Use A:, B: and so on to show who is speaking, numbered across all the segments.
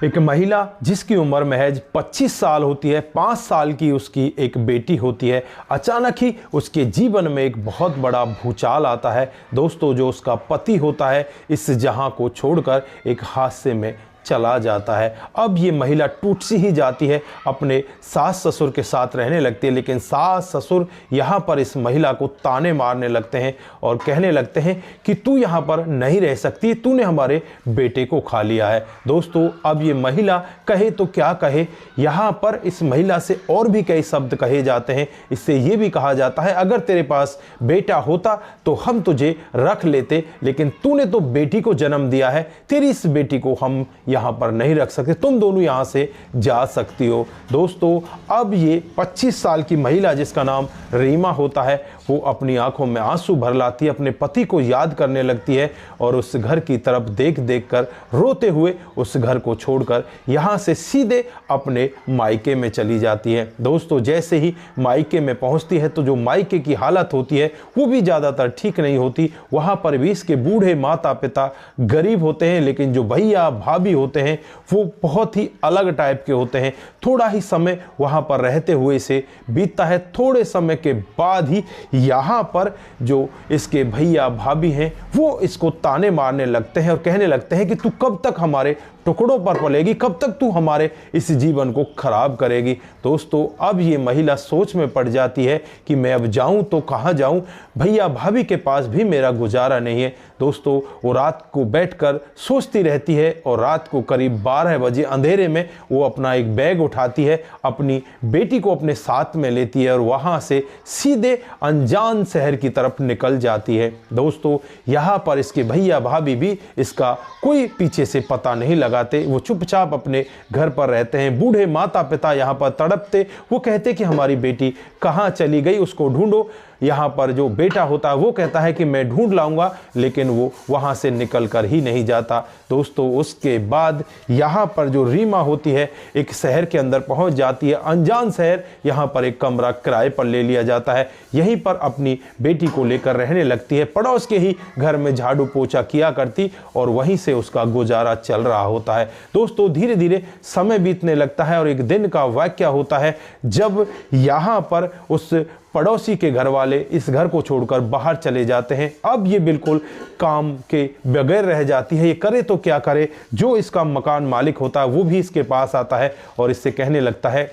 A: एक महिला जिसकी उम्र महज 25 साल होती है, 5 साल की उसकी एक बेटी होती है, अचानक ही उसके जीवन में एक बहुत बड़ा भूचाल आता है। दोस्तों, जो उसका पति होता है इस जहां को छोड़कर एक हादसे में चला जाता है। अब ये महिला टूट सी ही जाती है, अपने सास ससुर के साथ रहने लगती है, लेकिन सास ससुर यहाँ पर इस महिला को ताने मारने लगते हैं और कहने लगते हैं कि तू यहाँ पर नहीं रह सकती, तूने हमारे बेटे को खा लिया है। दोस्तों, अब ये महिला कहे तो क्या कहे, यहाँ पर इस महिला से और भी कई शब्द कहे जाते हैं। इससे ये भी कहा जाता है अगर तेरे पास बेटा होता तो हम तुझे रख लेते, लेकिन तूने तो बेटी को जन्म दिया है, तेरी इस बेटी को हम यहाँ पर नहीं रख सकते, तुम दोनों यहाँ से जा सकती हो। दोस्तों, अब ये 25 साल की महिला जिसका नाम रीमा होता है, वो अपनी आंखों में आंसू भर लाती है, अपने पति को याद करने लगती है और उस घर की तरफ देख देख कर रोते हुए उस घर को छोड़कर यहाँ से सीधे अपने मायके में चली जाती है। दोस्तों, जैसे ही मायके में पहुँचती है तो जो मायके की हालत होती है वो भी ज़्यादातर ठीक नहीं होती। वहाँ पर भी इसके बूढ़े माता पिता गरीब होते हैं, लेकिन जो भैया भाभी होते हैं वो बहुत ही अलग टाइप के होते हैं। थोड़ा ही समय वहाँ पर रहते हुए इसे बीतता है। थोड़े समय के बाद ही यहाँ पर जो इसके भैया भाभी हैं वो इसको ताने मारने लगते हैं और कहने लगते हैं कि तू कब तक हमारे टुकड़ों पर पलेगी, कब तक तू हमारे इस जीवन को खराब करेगी। दोस्तों, अब ये महिला सोच में पड़ जाती है कि मैं अब जाऊं तो कहाँ जाऊं, भैया भाभी के पास भी मेरा गुजारा नहीं है। दोस्तों, वो रात को बैठकर सोचती रहती है और रात को करीब 12 बजे अंधेरे में वो अपना एक बैग उठाती है, अपनी बेटी को अपने साथ में लेती है और वहाँ से सीधे अनजान शहर की तरफ निकल जाती है। दोस्तों, यहाँ पर इसके भैया भाभी भी इसका कोई पीछे से पता नहीं लगा, वो चुपचाप अपने घर पर रहते हैं। बूढ़े माता पिता यहाँ पर तड़पते, वो कहते कि हमारी बेटी कहाँ चली गई, उसको ढूंढो। यहाँ पर जो बेटा होता है वो कहता है कि मैं ढूंढ लाऊंगा, लेकिन वो वहाँ से निकल कर ही नहीं जाता। दोस्तों, उसके बाद यहाँ पर जो रीमा होती है एक शहर के अंदर पहुँच जाती है, अनजान शहर। यहाँ पर एक कमरा किराए पर ले लिया जाता है, यहीं पर अपनी बेटी को लेकर रहने लगती है। पड़ोस के ही घर में झाड़ू पोछा किया करती और वहीं से उसका गुजारा चल रहा होता है। दोस्तों, धीरे धीरे समय बीतने लगता है और एक दिन का वाक्य होता है जब यहाँ पर उस पड़ोसी के घर वाले इस घर को छोड़कर बाहर चले जाते हैं। अब ये बिल्कुल काम के बगैर रह जाती है, ये करे तो क्या करे। जो इसका मकान मालिक होता है वो भी इसके पास आता है और इससे कहने लगता है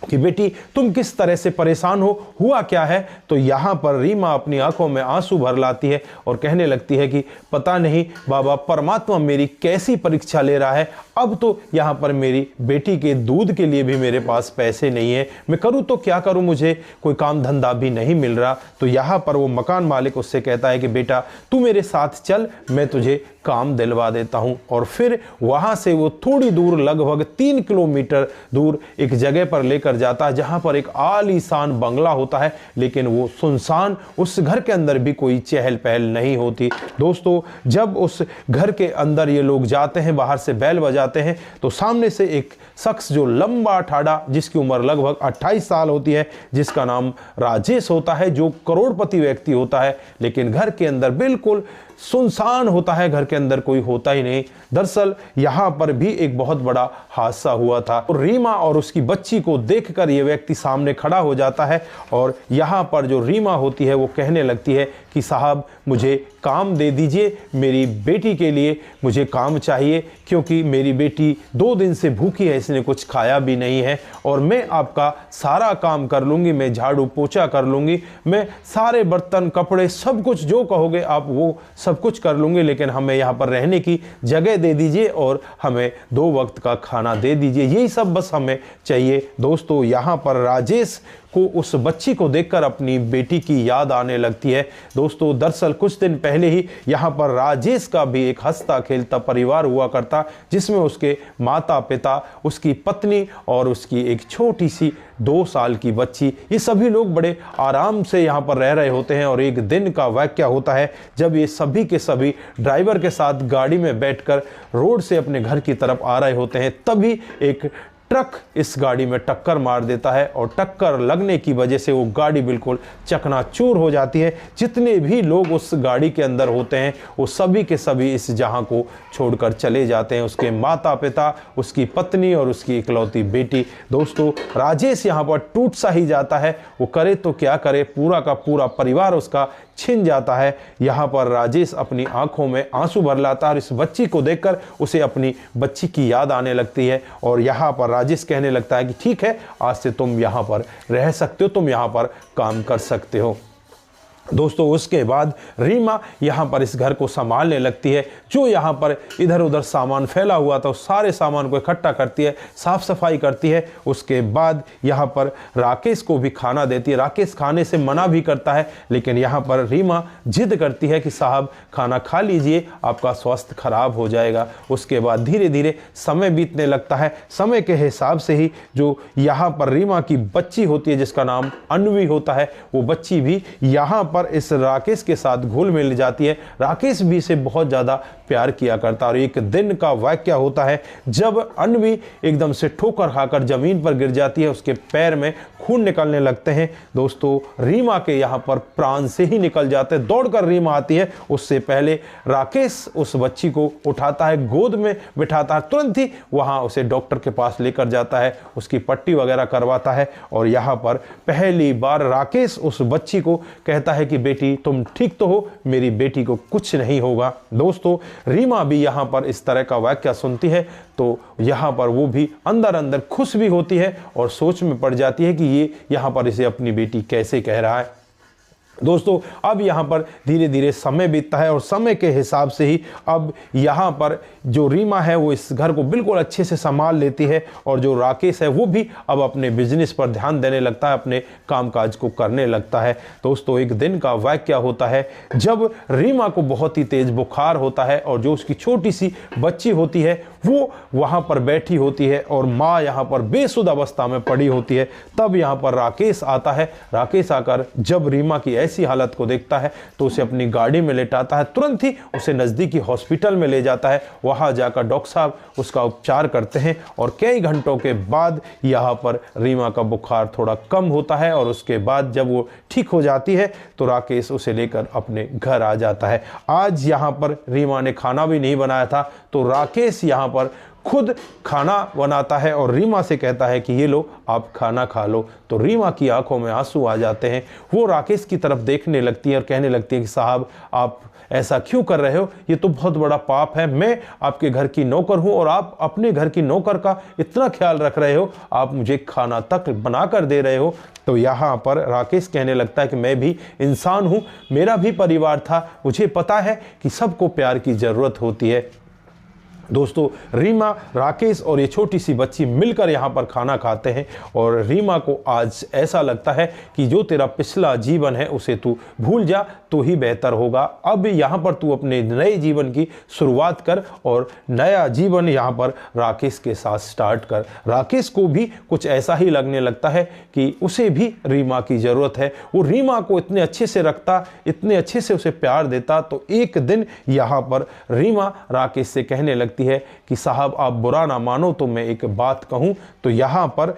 A: कि बेटी तुम किस तरह से परेशान हो, हुआ क्या है। तो यहाँ पर रीमा अपनी आंखों में आंसू भर लाती है और कहने लगती है कि पता नहीं बाबा, परमात्मा मेरी कैसी परीक्षा ले रहा है। अब तो यहाँ पर मेरी बेटी के दूध के लिए भी मेरे पास पैसे नहीं है, मैं करूँ तो क्या करूँ, मुझे कोई काम धंधा भी नहीं मिल रहा। तो यहाँ पर वो मकान मालिक उससे कहता है कि बेटा तू मेरे साथ चल, मैं तुझे काम दिलवा देता हूँ। और फिर वहाँ से वो थोड़ी दूर, लगभग 3 किलोमीटर दूर एक जगह पर लेकर जाता है जहाँ पर एक आलीशान बंगला होता है, लेकिन वो सुनसान, उस घर के अंदर भी कोई चहल पहल नहीं होती। दोस्तों, जब उस घर के अंदर ये लोग जाते हैं, बाहर से बैल बजाते हैं, तो सामने से एक शख्स जो लंबा ठाड़ा, जिसकी उम्र लगभग 28 साल होती है, जिसका नाम राजेश होता है, जो करोड़पति व्यक्ति होता है, लेकिन घर के अंदर बिल्कुल सुनसान होता है, घर के अंदर कोई होता ही नहीं। दरअसल यहाँ पर भी एक बहुत बड़ा हादसा हुआ था और रीमा और उसकी बच्ची को देखकर ये व्यक्ति सामने खड़ा हो जाता है और यहाँ पर जो रीमा होती है वो कहने लगती है कि साहब मुझे काम दे दीजिए, मेरी बेटी के लिए मुझे काम चाहिए, क्योंकि मेरी बेटी 2 दिन से भूखी है, इसने कुछ खाया भी नहीं है और मैं आपका सारा काम कर लूँगी, मैं झाड़ू पोछा कर लूँगी, मैं सारे बर्तन कपड़े सब कुछ जो कहोगे आप वो सब कुछ कर लूँगी, लेकिन हमें यहाँ पर रहने की जगह दे दीजिए और हमें 2 वक्त का खाना दे दीजिए, यही सब बस हमें चाहिए। दोस्तों, यहाँ पर राजेश को उस बच्ची को देखकर अपनी बेटी की याद आने लगती है। दोस्तों, दरअसल कुछ दिन पहले ही यहाँ पर राजेश का भी एक हंसता खेलता परिवार हुआ करता, जिसमें उसके माता पिता, उसकी पत्नी और उसकी एक छोटी सी 2 साल की बच्ची, ये सभी लोग बड़े आराम से यहाँ पर रह रहे होते हैं। और एक दिन का वाक़या होता है जब ये सभी के सभी ड्राइवर के साथ गाड़ी में बैठकर रोड से अपने घर की तरफ आ रहे होते हैं, तभी एक ट्रक इस गाड़ी में टक्कर मार देता है और टक्कर लगने की वजह से वो गाड़ी बिल्कुल चकनाचूर हो जाती है। जितने भी लोग उस गाड़ी के अंदर होते हैं वो सभी के सभी इस जहां को छोड़कर चले जाते हैं। उसके माता पिता, उसकी पत्नी और उसकी इकलौती बेटी। दोस्तों, राजेश यहाँ पर टूट सा ही जाता है। वो करे तो क्या करे, पूरा का पूरा परिवार उसका छिन जाता है। यहाँ पर राजेश अपनी आंखों में आंसू भर लाता है और इस बच्ची को देखकर उसे अपनी बच्ची की याद आने लगती है। और यहाँ पर राजेश कहने लगता है कि ठीक है, आज से तुम यहाँ पर रह सकते हो, तुम यहाँ पर काम कर सकते हो। दोस्तों, उसके बाद रीमा यहाँ पर इस घर को संभालने लगती है। जो यहाँ पर इधर उधर सामान फैला हुआ था उस सारे सामान को इकट्ठा करती है, साफ सफाई करती है। उसके बाद यहाँ पर राकेश को भी खाना देती है। राकेश खाने से मना भी करता है, लेकिन यहाँ पर रीमा जिद करती है कि साहब खाना खा लीजिए, आपका स्वास्थ्य खराब हो जाएगा। उसके बाद धीरे धीरे समय बीतने लगता है। समय के हिसाब से ही जो यहाँ पर रीमा की बच्ची होती है जिसका नाम अन्वी होता है, वो बच्ची भी यहाँ पर इस राकेश के साथ घुल मिल जाती है। राकेश भी इसे बहुत ज़्यादा प्यार किया करता है। और एक दिन का वाकया होता है जब अन्वी एकदम से ठोकर खाकर जमीन पर गिर जाती है, उसके पैर में खून निकलने लगते हैं। दोस्तों, रीमा के यहाँ पर प्राण से ही निकल जाते हैं। दौड़कर रीमा आती है, उससे पहले राकेश उस बच्ची को उठाता है, गोद में बिठाता है, तुरंत ही वहाँ उसे डॉक्टर के पास लेकर जाता है, उसकी पट्टी वगैरह करवाता है। और यहाँ पर पहली बार राकेश उस बच्ची को कहता है कि बेटी तुम ठीक तो हो, मेरी बेटी को कुछ नहीं होगा। दोस्तों, रीमा भी यहाँ पर इस तरह का वाक्य सुनती है तो यहाँ पर वो भी अंदर अंदर खुश भी होती है और सोच में पड़ जाती है कि ये यहाँ पर इसे अपनी बेटी कैसे कह रहा है। दोस्तों, अब यहाँ पर धीरे धीरे समय बीतता है और समय के हिसाब से ही अब यहाँ पर जो रीमा है वो इस घर को बिल्कुल अच्छे से संभाल लेती है। और जो राकेश है वो भी अब अपने बिजनेस पर ध्यान देने लगता है, अपने कामकाज को करने लगता है। दोस्तों, एक दिन का वाकया होता है जब रीमा को बहुत ही तेज बुखार होता है और जो उसकी छोटी सी बच्ची होती है वो वहाँ पर बैठी होती है और माँ यहाँ पर बेसुध अवस्था में पड़ी होती है। तब यहाँ पर राकेश आता है। राकेश आकर जब रीमा की ऐसी हालत को देखता है तो उसे अपनी गाड़ी में लेटाता है, तुरंत ही उसे नज़दीकी हॉस्पिटल में ले जाता है। वहाँ जाकर डॉक्टर साहब उसका उपचार करते हैं और कई घंटों के बाद यहाँ पर रीमा का बुखार थोड़ा कम होता है। और उसके बाद जब वो ठीक हो जाती है तो राकेश उसे लेकर अपने घर आ जाता है। आज यहाँ पर रीमा ने खाना भी नहीं बनाया था तो राकेश यहाँ पर खुद खाना बनाता है और रीमा से कहता है कि ये लो, आप खाना खा लो। तो रीमा की आंखों में आंसू आ जाते हैं। वो राकेश की तरफ देखने लगती है और कहने लगती है कि साहब आप ऐसा क्यों कर रहे हो, ये तो बहुत बड़ा पाप है। मैं आपके घर की नौकर हूं और आप अपने घर की नौकर का इतना ख्याल रख रहे हो, आप मुझे खाना तक बना कर दे रहे हो। तो यहाँ पर राकेश कहने लगता है कि मैं भी इंसान हूं, मेरा भी परिवार था, मुझे पता है कि सबको प्यार की ज़रूरत होती है। दोस्तों, रीमा, राकेश और ये छोटी सी बच्ची मिलकर यहाँ पर खाना खाते हैं और रीमा को आज ऐसा लगता है कि जो तेरा पिछला जीवन है उसे तू भूल जा तो ही बेहतर होगा। अब यहाँ पर तू अपने नए जीवन की शुरुआत कर और नया जीवन यहाँ पर राकेश के साथ स्टार्ट कर। राकेश को भी कुछ ऐसा ही लगने लगता है कि उसे भी रीमा की ज़रूरत है। वो रीमा को इतने अच्छे से रखता, इतने अच्छे से उसे प्यार देता। तो एक दिन यहाँ पर रीमा राकेश से कहने लगती है कि साहब आप बुरा ना मानो तो मैं एक बात कहूं। तो यहाँ पर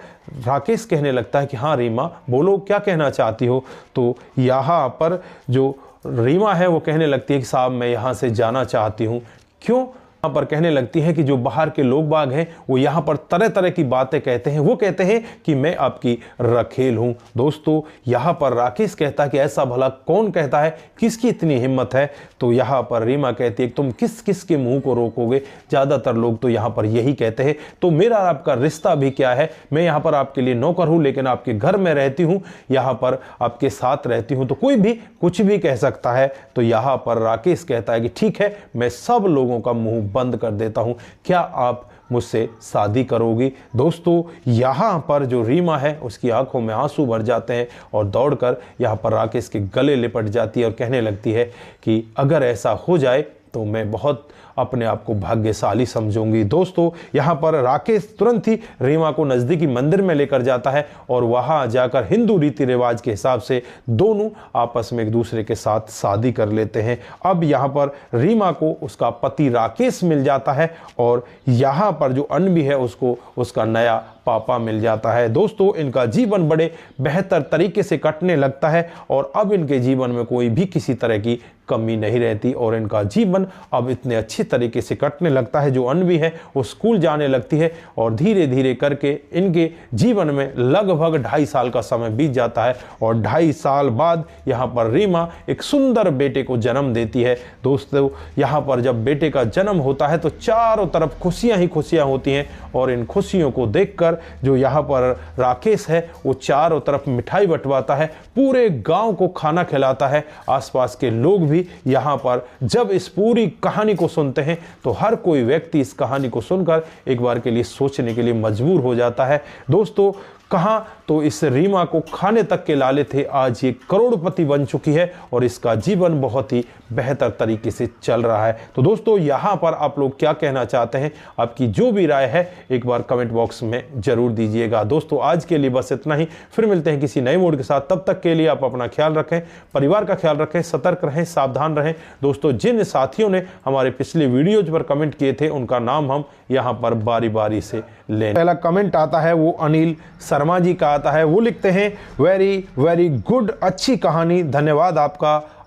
A: राकेश कहने लगता है कि हाँ रीमा बोलो, क्या कहना चाहती हो। तो यहाँ पर जो रीमा है वो कहने लगती है कि साहब मैं यहाँ से जाना चाहती हूँ। क्यों? यहाँ पर कहने लगती है कि जो बाहर के लोग बाग हैं वो यहाँ पर तरह तरह की बातें कहते हैं। वो कहते हैं कि मैं आपकी रखेल हूँ। दोस्तों, यहाँ पर राकेश कहता है कि ऐसा भला कौन कहता है, किसकी इतनी हिम्मत है। तो यहाँ पर रीमा कहती है तुम किस किस के मुंह को रोकोगे, ज़्यादातर लोग तो यहाँ पर यही कहते हैं। तो मेरा आपका रिश्ता भी क्या है, मैं यहाँ पर आपके लिए नौकर हूँ लेकिन आपके घर में रहती हूँ, यहाँ पर आपके साथ रहती हूँ, तो कोई भी कुछ भी कह सकता है। तो यहाँ पर राकेश कहता है कि ठीक है, मैं सब लोगों का मुंह बंद कर देता हूं, क्या आप मुझसे शादी करोगी। दोस्तों, यहाँ पर जो रीमा है उसकी आंखों में आंसू भर जाते हैं और दौड़कर यहाँ पर राकेश के गले लिपट जाती है और कहने लगती है कि अगर ऐसा हो जाए तो मैं बहुत अपने आप को भाग्यशाली समझूंगी। दोस्तों यहाँ पर राकेश तुरंत ही रीमा को नज़दीकी मंदिर में लेकर जाता है और वहाँ जाकर हिंदू रीति रिवाज के हिसाब से दोनों आपस में एक दूसरे के साथ शादी कर लेते हैं। अब यहाँ पर रीमा को उसका पति राकेश मिल जाता है और यहाँ पर जो अन्वी है उसको उसका नया पापा मिल जाता है। दोस्तों इनका जीवन बड़े बेहतर तरीके से कटने लगता है और अब इनके जीवन में कोई भी किसी तरह की कमी नहीं रहती और इनका जीवन अब इतने अच्छी तरीके से कटने लगता है। जो अन्वी है वो स्कूल जाने लगती है और धीरे धीरे करके इनके जीवन में लगभग 2.5 साल का समय बीत जाता है और 2.5 साल बाद यहाँ पर रीमा एक सुंदर बेटे को जन्म देती है। दोस्तों यहाँ पर जब बेटे का जन्म होता है तो चारों तरफ खुशियाँ ही खुशियाँ होती हैं और इन खुशियों को देखकर जो यहाँ पर राकेश है वो चारों तरफ मिठाई बंटवाता है, पूरे गांव को खाना खिलाता है। आसपास के लोग भी यहाँ पर जब इस पूरी कहानी को सुनते हैं तो हर कोई व्यक्ति इस कहानी को सुनकर एक बार के लिए सोचने के लिए मजबूर हो जाता है। दोस्तों कहाँ तो इस रीमा को खाने तक के लाले थे, आज ये करोड़पति बन चुकी है और इसका जीवन बहुत ही बेहतर तरीके से चल रहा है। तो दोस्तों यहाँ पर आप लोग क्या कहना चाहते हैं, आपकी जो भी राय है एक बार कमेंट बॉक्स में जरूर दीजिएगा। दोस्तों आज के लिए बस इतना ही, फिर मिलते हैं किसी नए मूड के साथ। तब तक के लिए आप अपना ख्याल रखें, परिवार का ख्याल रखें, सतर्क रहें, सावधान रहें। दोस्तों जिन साथियों ने हमारे पिछले वीडियोज पर कमेंट किए थे उनका नाम हम यहाँ पर बारी बारी से लें। पहला कमेंट आता है वो अनिल शर्मा जी का आता है, वो लिखते हैं वेरी वेरी गुड, अच्छी कहानी, धन्यवाद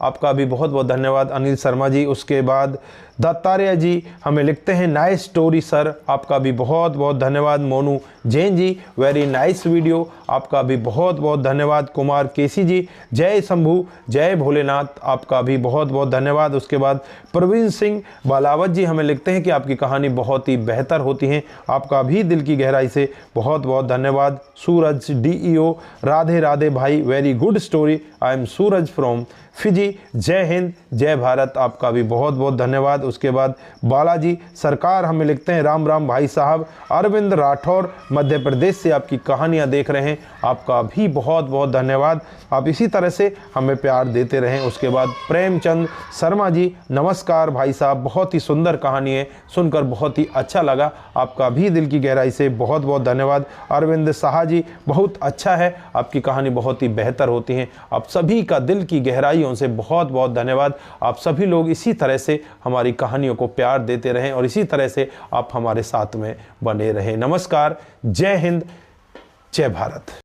A: आपका भी बहुत बहुत धन्यवाद अनिल शर्मा जी। उसके बाद दत्तात्रेय जी हमें लिखते हैं नाइस स्टोरी सर, आपका भी बहुत बहुत धन्यवाद। Monu Jain ji very nice video, आपका भी बहुत बहुत धन्यवाद। कुमार केसी जी जय शंभू जय भोलेनाथ, आपका भी बहुत बहुत धन्यवाद। उसके बाद प्रवीण सिंह बालावत जी हमें लिखते हैं कि आपकी कहानी बहुत ही बेहतर होती है, आपका भी दिल की गहराई से बहुत बहुत धन्यवाद। सूरज डीईओ राधे राधे भाई very good story, I am Suraj from Fiji, जय हिंद जय भारत, आपका भी बहुत बहुत धन्यवाद। उसके बाद बालाजी सरकार हमें लिखते हैं राम राम भाई साहब, अरविंद राठौर मध्य प्रदेश से आपकी कहानियां देख रहे हैं, आपका भी बहुत बहुत धन्यवाद। आप इसी तरह से हमें प्यार देते रहें। उसके बाद प्रेमचंद शर्मा जी नमस्कार भाई साहब, बहुत ही सुंदर कहानी है, सुनकर बहुत ही अच्छा लगा, आपका भी दिल की गहराई से बहुत बहुत धन्यवाद। अरविंद साहा जी बहुत अच्छा है, आपकी कहानी बहुत ही बेहतर होती है, आप सभी का दिल की गहराइयों से बहुत बहुत धन्यवाद। आप सभी लोग इसी तरह से हमारी कहानियों को प्यार देते रहें और इसी तरह से आप हमारे साथ में बने रहें। नमस्कार, जय हिंद, जय भारत।